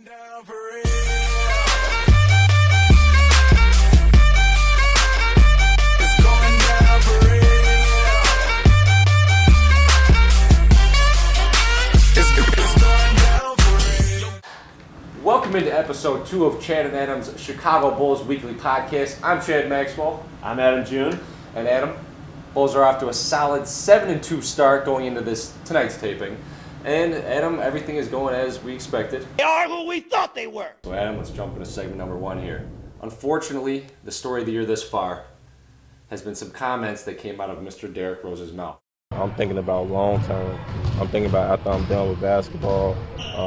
down for real. It's going down for real. It's going down for real. Welcome into episode 2 of Chad and Adam's Chicago Bulls Weekly Podcast. I'm Chad Maxwell. I'm Adam June. And Adam, Bulls are off to a solid 7-2 start going into tonight's taping. And Adam, everything is going as we expected. They are who we thought they were. So Adam, let's jump into segment number 1 here. Unfortunately, the story of the year this far has been some comments that came out of Mr. Derrick Rose's mouth. I'm thinking about long term. I'm thinking about after I'm done with basketball,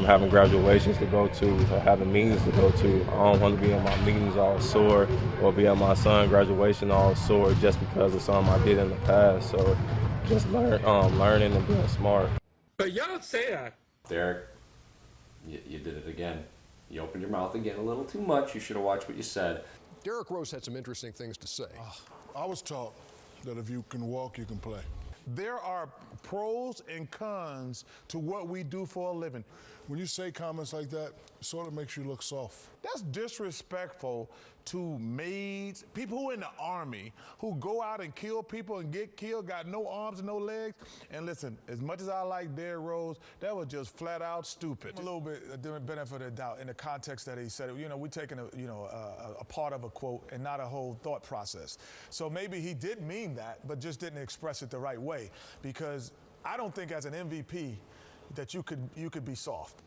having graduations to go to, having meetings to go to. I don't want to be in my meetings all sore or be at my son's graduation all sore just because of something I did in the past. So just learning and being smart. But y'all don't say that. Derrick, you did it again. You opened your mouth again a little too much. You should have watched what you said. Derrick Rose had some interesting things to say. I was taught that if you can walk, you can play. There are pros and cons to what we do for a living. When you say comments like that, it sort of makes you look soft. That's disrespectful to maids, people who are in the army, who go out and kill people and get killed, got no arms and no legs. And listen, as much as I like Derrick Rose, that was just flat out stupid. A little bit of the benefit of the doubt in the context that he said it. You know, we're taking a part of a quote and not a whole thought process. So maybe he did mean that, but just didn't express it the right way. Because I don't think as an MVP that you could be soft.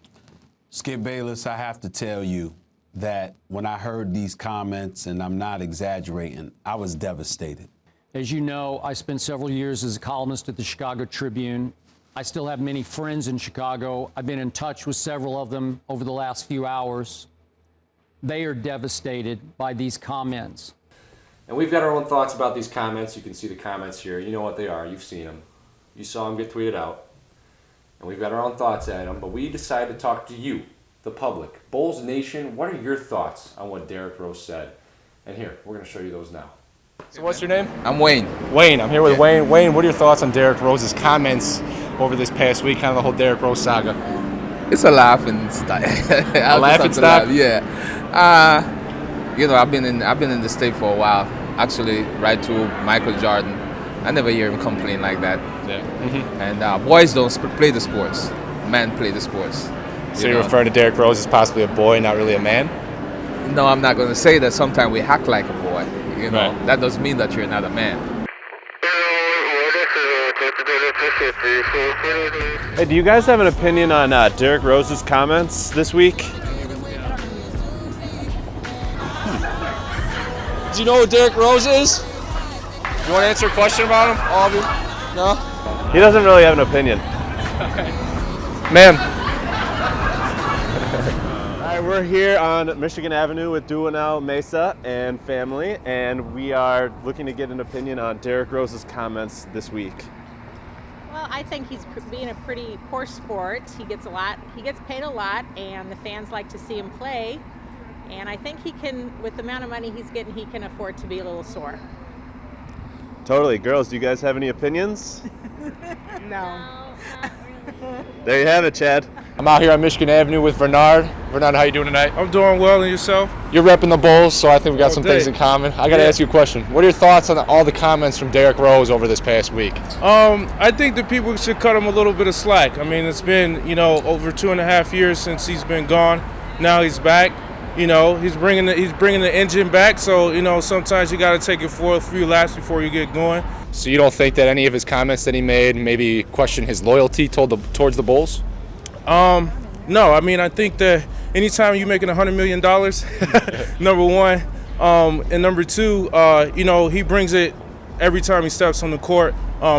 Skip Bayless, I have to tell you that when I heard these comments, and I'm not exaggerating, I was devastated. As you know, I spent several years as a columnist at the Chicago Tribune. I still have many friends in Chicago. I've been in touch with several of them over the last few hours. They are devastated by these comments. And we've got our own thoughts about these comments. You can see the comments here. You know what they are. You've seen them. You saw them get tweeted out. And we've got our own thoughts at them. But we decided to talk to you, the public. Bulls Nation, what are your thoughts on what Derrick Rose said? And here, we're going to show you those now. So what's your name? I'm Wayne. Wayne. I'm here with Wayne. Wayne, what are your thoughts on Derrick Rose's comments over this past week, kind of the whole Derrick Rose saga? It's a laughing stock. A laughing stock? Yeah. I've been in the state for a while. Actually, right to Michael Jordan. I never hear him complain like that. Yeah. Mm-hmm. And boys don't play the sports. Men play the sports. So you're referring to Derrick Rose as possibly a boy, not really a man? No, I'm not going to say that. Sometimes we act like a boy. You know, right. That doesn't mean that you're not a man. Hey, do you guys have an opinion on Derrick Rose's comments this week? Do you know who Derrick Rose is? You want to answer a question about him, all of you? No? He doesn't really have an opinion. Man. All right, we're here on Michigan Avenue with Duanel Mesa and family, and we are looking to get an opinion on Derrick Rose's comments this week. Well, I think he's being a pretty poor sport. He gets paid a lot, and the fans like to see him play. And I think he can, with the amount of money he's getting, he can afford to be a little sore. Totally. Girls, do you guys have any opinions? No. There you have it, Chad. I'm out here on Michigan Avenue with Bernard. Bernard, how you doing tonight? I'm doing well, and yourself? You're repping the Bulls, so I think we got some things in common. I got to ask you a question. What are your thoughts on all the comments from Derrick Rose over this past week? I think that people should cut him a little bit of slack. I mean, it's been, over 2.5 years since he's been gone. Now he's back. He's bringing the engine back. So, sometimes you got to take it for a few laps before you get going. So you don't think that any of his comments that he made maybe question his loyalty towards the Bulls? No. I mean, I think that anytime you're making $100 million, number one, and number two, he brings it every time he steps on the court.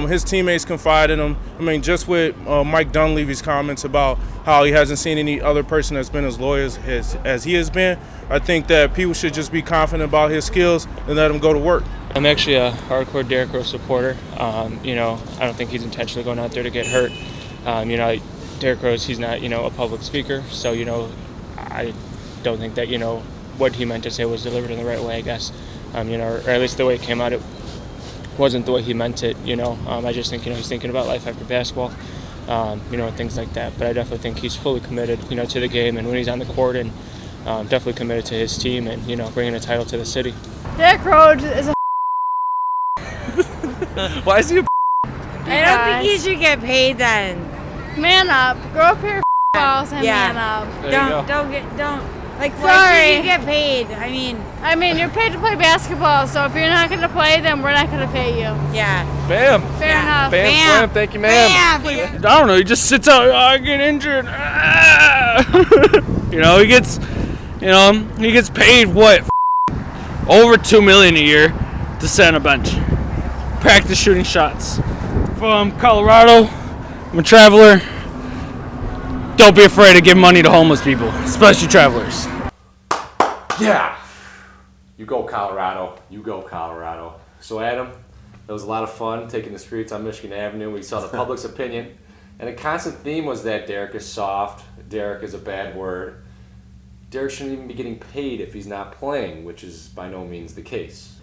His teammates confide in him. I mean, just with Mike Dunleavy's comments about how he hasn't seen any other person that's been as loyal as he has been, I think that people should just be confident about his skills and let him go to work. I'm actually a hardcore Derrick Rose supporter. I don't think he's intentionally going out there to get hurt. Derrick Rose, he's not, a public speaker, so, I don't think that, what he meant to say was delivered in the right way, I guess. Or at least the way it came out, it wasn't the way he meant it, I just think, he's thinking about life after basketball. and things like that. But I definitely think he's fully committed, to the game and when he's on the court, and definitely committed to his team and, bringing a title to the city. Derrick Rose is a Why is he a I don't think he should get paid then. Man up. Grow up your balls and man up. Why should you get paid? I mean, you're paid to play basketball, so if you're not going to play, then we're not going to pay you. Yeah. Bam. Fair enough. Bam, slam. Thank you, ma'am. I don't know. He just sits out. I get injured. He gets, he gets paid what? Over $2 million a year to sit on a bench, practice shooting shots. From Colorado, I'm a traveler. Don't be afraid to give money to homeless people, especially travelers. Yeah. You go Colorado. You go Colorado. So Adam, it was a lot of fun taking the streets on Michigan Avenue. We saw the public's opinion. And the constant theme was that Derrick is soft. Derrick is a bad word. Derrick shouldn't even be getting paid if he's not playing, which is by no means the case.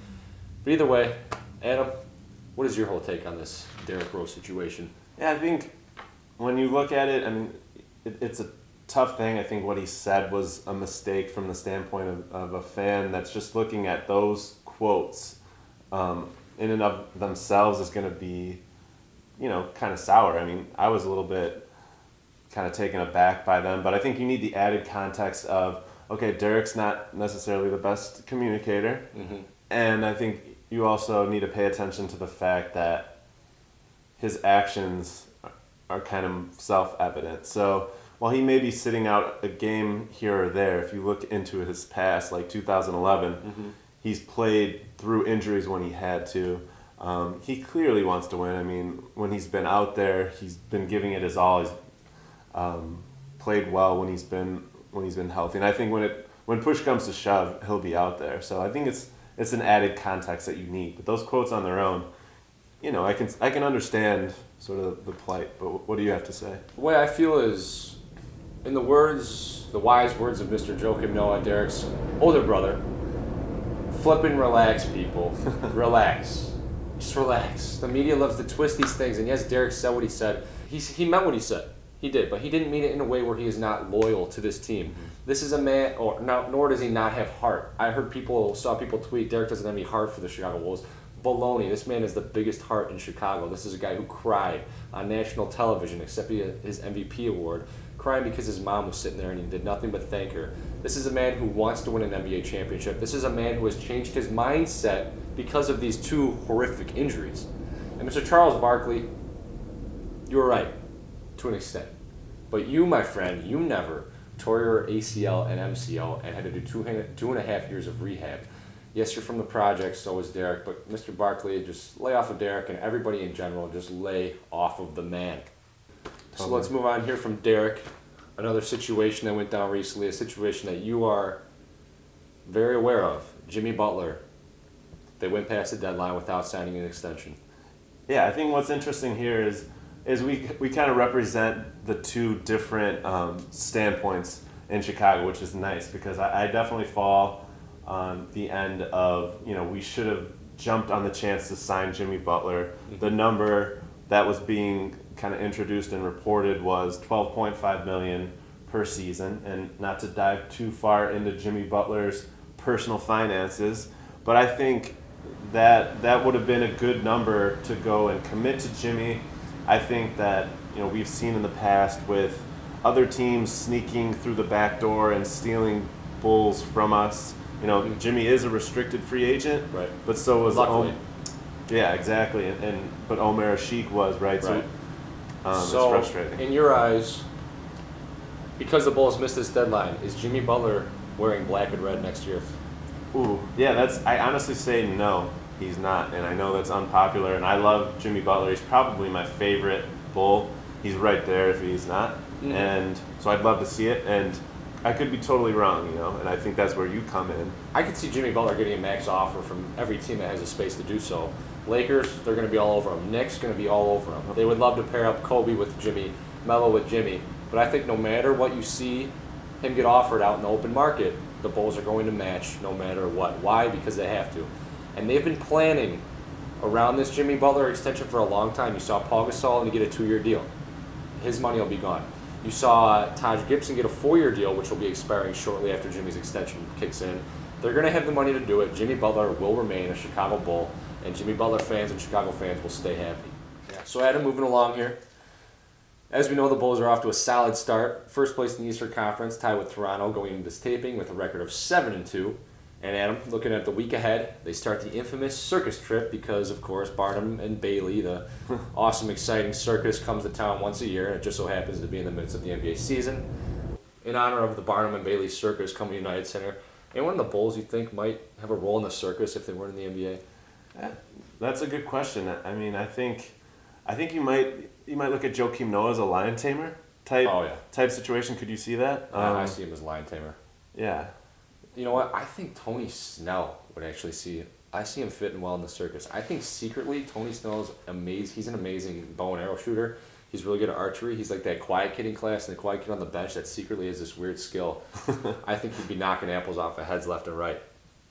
But either way, Adam, what is your whole take on this Derrick Rose situation? Yeah, I think when you look at it, it's a tough thing. I think what he said was a mistake from the standpoint of a fan that's just looking at those quotes in and of themselves is going to be, kind of sour. I was a little bit kind of taken aback by them, but I think you need the added context of, okay, Derrick's not necessarily the best communicator, and I think you also need to pay attention to the fact that his actions are kind of self-evident. So while he may be sitting out a game here or there, if you look into his past, like 2011, he's played through injuries when he had to. He clearly wants to win. When he's been out there, he's been giving it his all. He's played well when he's been healthy, and I think when push comes to shove, he'll be out there. So I think it's an added context that you need. But those quotes on their own, I can understand sort of the plight. But what do you have to say? The way I feel is, in the wise words of Mr. Joakim Noah, Derrick's older brother, flippin' relax, people. Relax. Just relax. The media loves to twist these things, and yes, Derrick said what he said. He meant what he said. He did, but he didn't mean it in a way where he is not loyal to this team. This is a man, nor does he not have heart. I saw people tweet, Derrick doesn't have any heart for the Chicago Bulls. Baloney. This man is the biggest heart in Chicago. This is a guy who cried on national television, accepting his MVP award, crying because his mom was sitting there and he did nothing but thank her. This is a man who wants to win an NBA championship. This is a man who has changed his mindset because of these two horrific injuries. And Mr. Charles Barkley, you were right, to an extent. But you, my friend, you never tore your ACL and MCL and had to do 2.5 years of rehab. Yes, you're from the project, so is Derrick, but Mr. Barkley, just lay off of Derrick, and everybody in general, just lay off of the man. So let's move on here from Derrick. Another situation that went down recently, a situation that you are very aware of. Jimmy Butler. They went past the deadline without signing an extension. Yeah, I think what's interesting here is we kind of represent the two different standpoints in Chicago, which is nice because I definitely fall on the end of, we should have jumped on the chance to sign Jimmy Butler. The number that was being kind of introduced and reported was $12.5 million per season, and not to dive too far into Jimmy Butler's personal finances, but I think that would have been a good number to go and commit to Jimmy. I think that we've seen in the past with other teams sneaking through the back door and stealing Bulls from us. Jimmy is a restricted free agent, right? But so was luckily. Yeah, exactly. But Omer Ashik was, right? So it's frustrating. In your eyes, because the Bulls missed this deadline, is Jimmy Butler wearing black and red next year? Ooh, yeah. I honestly say no. He's not, and I know that's unpopular, and I love Jimmy Butler. He's probably my favorite Bull. He's right there if he's not, and so I'd love to see it, and I could be totally wrong, and I think that's where you come in. I could see Jimmy Butler getting a max offer from every team that has a space to do so. Lakers, they're going to be all over him. Knicks, going to be all over him. They would love to pair up Kobe with Jimmy, Melo with Jimmy, but I think no matter what you see him get offered out in the open market, the Bulls are going to match no matter what. Why? Because they have to. And they've been planning around this Jimmy Butler extension for a long time. You saw Paul Gasol and he get a 2-year deal. his money will be gone. You saw Taj Gibson get a 4-year deal, which will be expiring shortly after Jimmy's extension kicks in. They're going to have the money to do it. Jimmy Butler will remain a Chicago Bull, and Jimmy Butler fans and Chicago fans will stay happy. So Adam, moving along here. As we know, the Bulls are off to a solid start. First place in the Eastern Conference, tied with Toronto going into this taping with a record of 7-2. And Adam, looking at the week ahead, they start the infamous circus trip because, of course, Barnum and Bailey, the awesome, exciting circus, comes to town once a year, and it just so happens to be in the midst of the NBA season. In honor of the Barnum and Bailey Circus coming to United Center, anyone in the Bulls you think might have a role in the circus if they weren't in the NBA? That's a good question. I mean, I think you might look at Joakim Noah as a lion tamer type situation. Could you see that? I see him as lion tamer. Yeah. You know what? I think Tony Snell would actually I see him fitting well in the circus. I think secretly Tony Snell is amazing. He's an amazing bow and arrow shooter. He's really good at archery. He's like that quiet kid in class and the quiet kid on the bench that secretly has this weird skill. I think he'd be knocking apples off of heads left and right.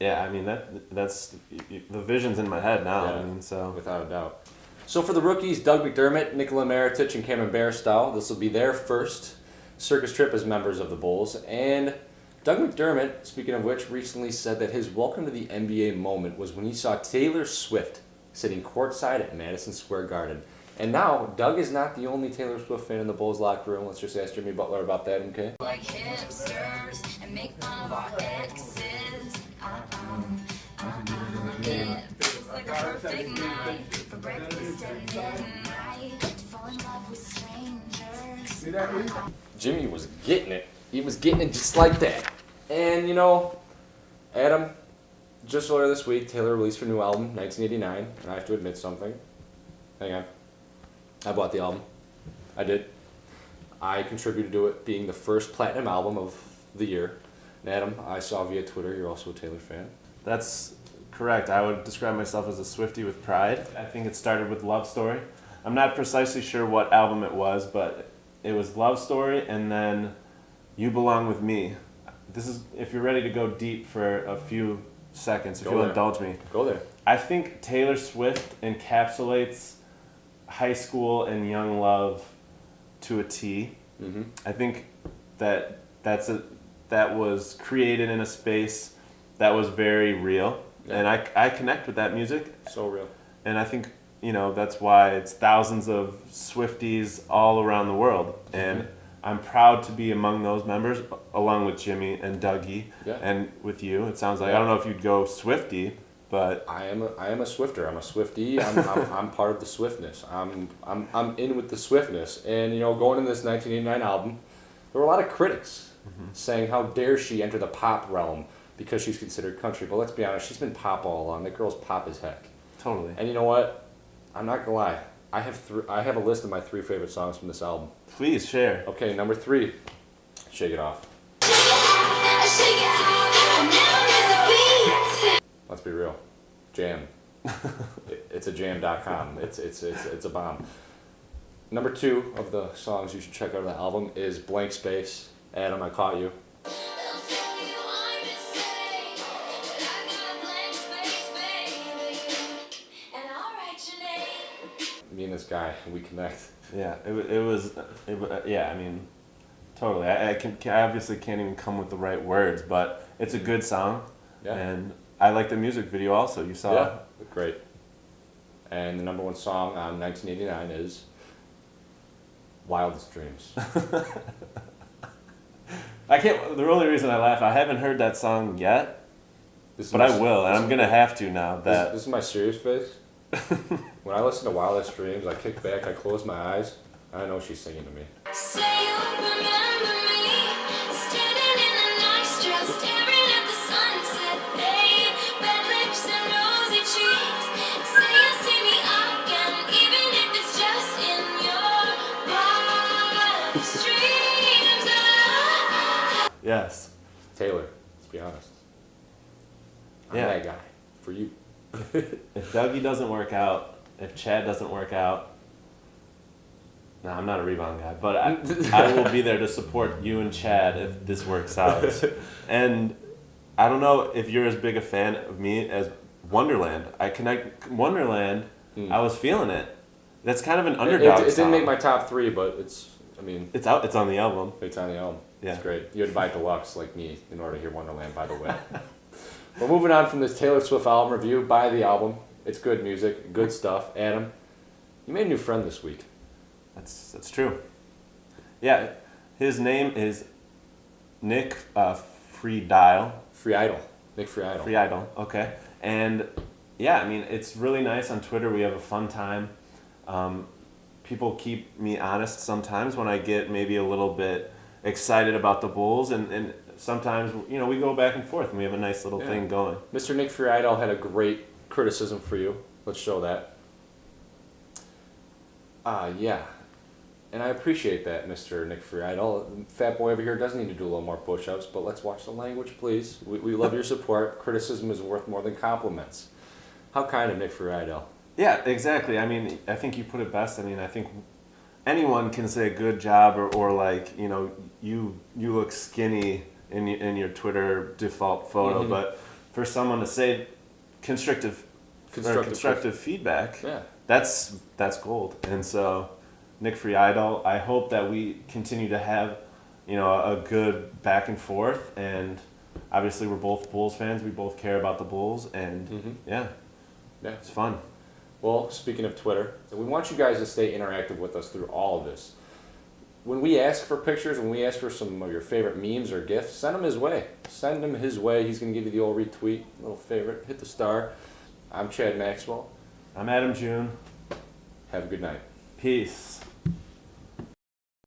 Yeah, I mean that's the vision's in my head now. Yeah, I mean, so without a doubt. So for the rookies, Doug McDermott, Nikola Mirotic, and Cameron Bairstow, this will be their first circus trip as members of the Bulls. And Doug McDermott, speaking of which, recently said that his welcome to the NBA moment was when he saw Taylor Swift sitting courtside at Madison Square Garden. And now, Doug is not the only Taylor Swift fan in the Bulls locker room. Let's just ask Jimmy Butler about that, okay? Like hipsters and make fun of our exes. It feels like a perfect night for breakfast and midnight. To fall in love with strangers. Jimmy was getting it. He was getting it just like that. And, you know, Adam, just earlier this week, Taylor released her new album, 1989. And I have to admit something. Hang on. I bought the album. I did. I contributed to it being the first platinum album of the year. And Adam, I saw via Twitter you're also a Taylor fan. That's correct. I would describe myself as a Swiftie with pride. I think it started with Love Story. I'm not precisely sure what album it was, but it was Love Story and then You Belong With Me. This is, if you're ready to go deep for a few seconds, if you'll indulge me. Go there. I think Taylor Swift encapsulates high school and young love to a T. Mm-hmm. I think that was created in a space that was very real. Yeah. And I connect with that music. So real. And I think, you know, that's why it's thousands of Swifties all around the world. And I'm proud to be among those members, along with Jimmy and Dougie, and with you. It sounds like, I don't know if you'd go Swiftie, but I am a Swifter. I'm a Swiftie. I'm part of the Swiftness. I'm in with the Swiftness. And, you know, going into this 1989 album, there were a lot of critics saying, how dare she enter the pop realm because she's considered country. But let's be honest, she's been pop all along. That girl's pop as heck. Totally. And you know what? I'm not gonna lie. I have a list of my 3 favorite songs from this album. Please share. Okay, number 3, Shake It Off. Let's be real. Jam. It's a jam.com. It's a bomb. Number 2 of the songs you should check out of the album is Blank Space. Adam, I Caught You. Me and this guy, we connect. Yeah, yeah, I mean, totally. I obviously can't even come with the right words, but it's a good song. Yeah. And I like the music video also. You saw Yeah, great. And the number 1 song on 1989 is Wildest Dreams. The only reason I laugh, I haven't heard that song yet, but I will, and I'm going to have to now. This is my serious face. When I listen to Wildest Dreams, I kick back, I close my eyes, and I know she's singing to me. Say you remember me, standing in a nice dress, staring at the sunset, babe. Red lips and rosy cheeks. Say you see me again, even if it's just in your wildest dreams. Yes. Taylor, let's be honest. I'm that guy for you. If Dougie doesn't work out, if Chad doesn't work out, no, I'm not a rebound guy, but I will be there to support you and Chad if this works out. And I don't know if you're as big a fan of me as Wonderland. Wonderland, I was feeling it. That's kind of an underdog It didn't song. make my top 3, but it's I mean, It's out. It's on the album. It's on the album. Yeah. It's great. You had to buy deluxe like me in order to hear Wonderland, by the way. We're moving on from this Taylor Swift album review. Buy the album. It's good music, good stuff. Adam, you made a new friend this week. That's true. Yeah, his name is Nick Friedel. Nick Friedel. Friedel. Okay. And yeah, I mean, it's really nice on Twitter. We have a fun time. People keep me honest sometimes when I get maybe a little bit excited about the Bulls, and sometimes, you know, we go back and forth and we have a nice little thing going. Mr. Nick Friedel had a great criticism for you. Let's show that. Yeah. And I appreciate that, Mr. Nick Friedel. Fat boy over here does need to do a little more push-ups, but let's watch the language, please. We love your support. Criticism is worth more than compliments. How kind of Nick Friedel. Yeah, exactly. I mean, I think you put it best. I mean, I think anyone can say good job or like, you know, you look skinny in your Twitter default photo, but for someone to say constructive feedback, that's gold. And so, Nick Friedel, I hope that we continue to have, you know, a good back and forth. And obviously, we're both Bulls fans. We both care about the Bulls, and yeah, it's fun. Well, speaking of Twitter, we want you guys to stay interactive with us through all of this. When we ask for pictures, when we ask for some of your favorite memes or GIFs, send them his way. Send them his way. He's going to give you the old retweet, little favorite. Hit the star. I'm Chad Maxwell. I'm Adam June. Have a good night. Peace.